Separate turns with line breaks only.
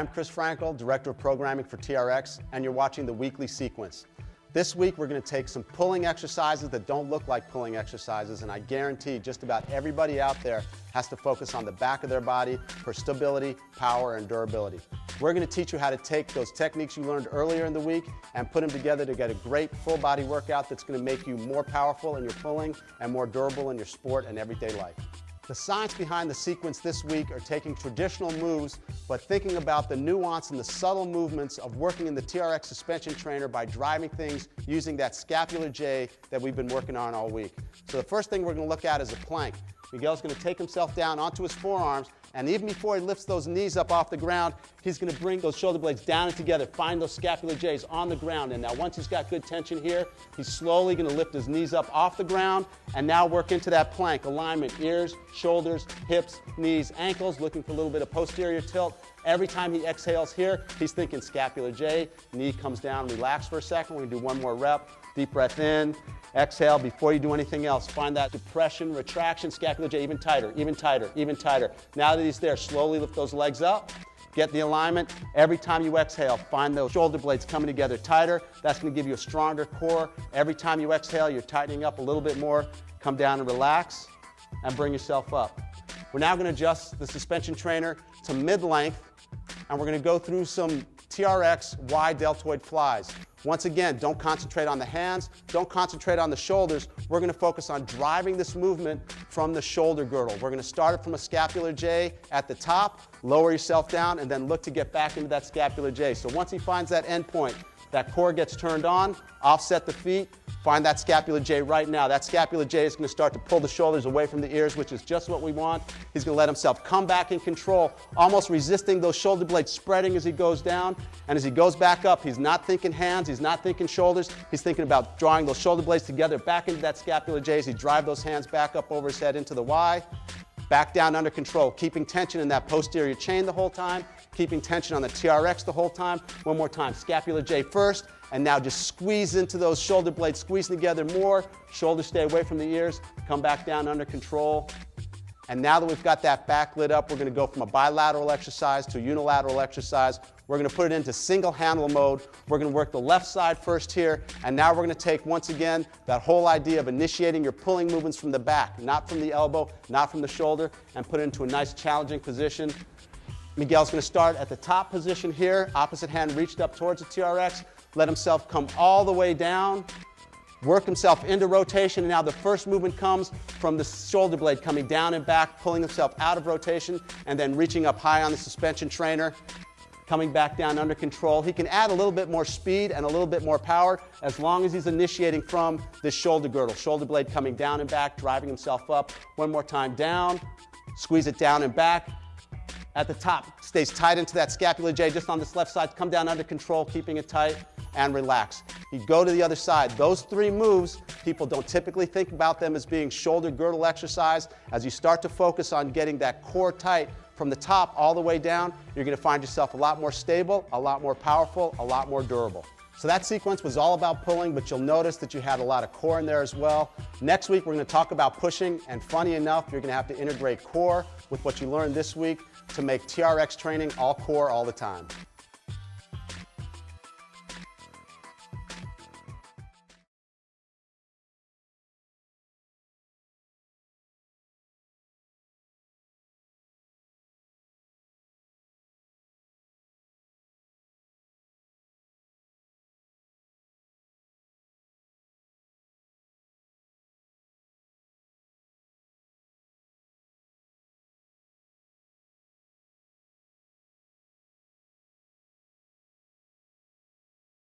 I'm Chris Frankel, Director of Programming for TRX, and you're watching the weekly sequence. This week we're going to take some pulling exercises that don't look like pulling exercises, and I guarantee just about everybody out there has to focus on the back of their body for stability, power, and durability. We're going to teach you how to take those techniques you learned earlier in the week and put them together to get a great full body workout that's going to make you more powerful in your pulling and more durable in your sport and everyday life. The science behind the sequence this week are taking traditional moves, but thinking about the nuance and the subtle movements of working in the TRX suspension trainer by driving things using that scapular J that we've been working on all week. So the first thing we're going to look at is a plank. Miguel's going to take himself down onto his forearms, and even before he lifts those knees up off the ground, he's going to bring those shoulder blades down and together, find those scapular J's on the ground. And now once he's got good tension here, he's slowly going to lift his knees up off the ground and now work into that plank alignment, ears, shoulders, hips, knees, ankles, looking for a little bit of posterior tilt. Every time he exhales here, he's thinking scapular J, knee comes down, relax for a second. We're going to do one more rep. Deep breath in, exhale. Before you do anything else, find that depression, retraction, scapular J, even tighter, even tighter, even tighter. Now that he's there, slowly lift those legs up, get the alignment. Every time you exhale, find those shoulder blades coming together tighter. That's going to give you a stronger core. Every time you exhale, you're tightening up a little bit more. Come down and relax and bring yourself up. We're now going to adjust the suspension trainer to mid-length, and we're going to go through some TRX wide deltoid flies. Once again, don't concentrate on the hands, don't concentrate on the shoulders. We're going to focus on driving this movement from the shoulder girdle. We're going to start it from a scapular J at the top, lower yourself down, and then look to get back into that scapular J. So once he finds that end point, that core gets turned on, offset the feet, find that scapular J right now. That scapular J is going to start to pull the shoulders away from the ears, which is just what we want. He's going to let himself come back in control, almost resisting those shoulder blades spreading as he goes down. And as he goes back up, he's not thinking hands, he's not thinking shoulders. He's thinking about drawing those shoulder blades together back into that scapular J as he drives those hands back up over his head into the Y. Back down under control, keeping tension in that posterior chain the whole time, keeping tension on the TRX the whole time. One more time, scapular J first, and now just squeeze into those shoulder blades, squeezing together more. Shoulders stay away from the ears, come back down under control. And now that we've got that back lit up, we're going to go from a bilateral exercise to a unilateral exercise. We're going to put it into single handle mode. We're going to work the left side first here, and now we're going to take, once again, that whole idea of initiating your pulling movements from the back, not from the elbow, not from the shoulder, and put it into a nice challenging position. Miguel's going to start at the top position here, opposite hand reached up towards the TRX, let himself come all the way down, work himself into rotation, and now the first movement comes from the shoulder blade coming down and back, pulling himself out of rotation, and then reaching up high on the suspension trainer, coming back down under control. He can add a little bit more speed and a little bit more power as long as he's initiating from this shoulder girdle. Shoulder blade coming down and back, driving himself up. One more time down, squeeze it down and back. At the top, stays tight into that scapular J just on this left side. Come down under control, keeping it tight, and relax. You go to the other side. Those three moves, people don't typically think about them as being shoulder girdle exercise. As you start to focus on getting that core tight from the top all the way down, you're going to find yourself a lot more stable, a lot more powerful, a lot more durable. So that sequence was all about pulling, but you'll notice that you had a lot of core in there as well. Next week, we're going to talk about pushing, and funny enough, you're going to have to integrate core with what you learned this week to make TRX training all core all the time.